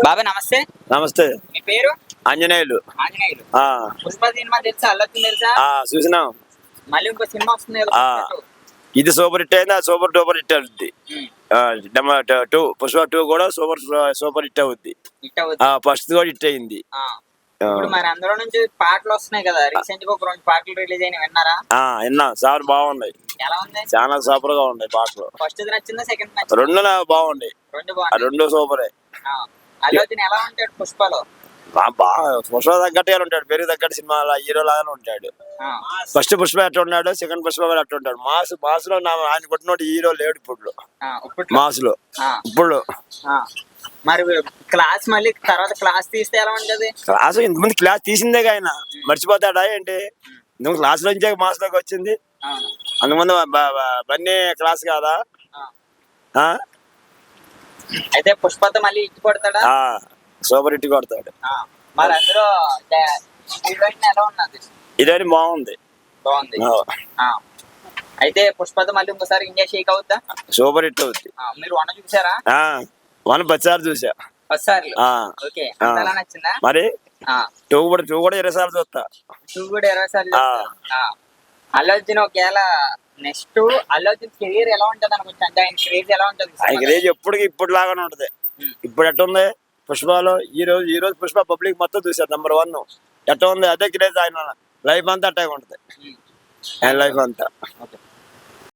బాబాయ్ నమస్తే. నమస్తే. మీ పేరు? ఆంజనేయులు. ఆంజనేయులు. పుష్ప సినిమా తెలుసా? అల్లొచ్చింది తెలుసా? చూసినాం. మళ్ళీ ఇంకో సినిమా వస్తుంది కదా పుష్ప 2. ఇది సూపర్ హిట్ అయింది, సూపర్ డూపర్ హిట్ అవుద్ది. టూ పుష్ప 2 కూడా సూపర్ హిట్ అవుద్ది. హిట్ అవుతుంది. ఫస్ట్ కూడా హిట్ అయింది. ఇప్పుడు మరి అందులో నుంచి పాటలు వస్తున్నాయి కదా, రీసెంట్ గా ఒక 2 పాటలు రిలీజ్ అయిన విన్నారా? విన్నా సార్, బాగున్నాయి. ఎలా ఉంది? చాలా సూపర్ గా ఉన్నాయి పాటలు. ఫస్ట్ నచ్చిందా, సెకండ్ నచ్చిందా? రెండు బాగున్నాయి. రెండు సూపరే. అల్లు అర్జున్ ఎలా ఉంటాడు పుష్పలో? బాగా పుష్ప తగ్గట్టుగా ఉంటాడు, పెరుగు తగ్గట్టు సినిమా హీరో లాగానే ఉంటాడు. ఫస్ట్ పుష్ప ఎట్లా ఉన్నాడు, సెకండ్ పుష్ప కూడా అట్లా ఉంటాడు. మాస్ లో ఆయన కొట్టినోడు హీరో లేడు ఇప్పుడు మాస్ లో. ఇప్పుడు మరి క్లాస్ మళ్ళీ తర్వాత క్లాస్ తీస్తే ఎలా ఉంటది? క్లాస్ ఇంతమంది క్లాస్ తీసిందే ఆయన మర్చిపోతాడా ఏంటి? నువ్వు క్లాస్ లోంచే మాస్ లోకి వచ్చింది. అందుమంది బన్నీ క్లాస్ కాదా? అయితే పుష్పతో మళ్ళీ ఇచ్చి కొడతాడా? సూపర్ హిట్ కొడతాడు. మరి అందులో హీరోయిన్ ఎలా ఉన్నది? హీరోయిన్ బాగుంది. అయితే పుష్పతో మళ్ళీ ఇంకోసారి ఇండియా షేక్ అవుద్దా? సూపర్ హిట్ అవుద్ది. మీరు 1 చూసారా? 1 10 సార్లు చూసా. 10 సార్లు. ఓకే, అంతలా నచ్చిందా? మరి 2 కూడా 20 సార్లు చూస్తా. 2 కూడా 20 సార్లు. అల్లు అర్జున్ ఒకవేళ నెక్స్ట్ అల్లు అర్జున్ కెరీర్ ఎలా ఉంటది అనుకుంటా? అంటే ఆయన క్రేజ్ ఎలా ఉంటది? ఆయన క్రేజ్ ఎప్పటికి ఇప్పుడు లాగానే ఉంటది. ఇప్పుడు ఎట్టుంది పుష్పలో? ఈ రోజు పుష్ప పబ్లిక్ మొత్తం చూసారు. నెంబర్ 1 ఎట్ట ఉంది, అదే క్రేజ్. ఆయన లైఫ్ అంతా అట్టే ఉంటది. ఆయన లైఫ్ అంతా.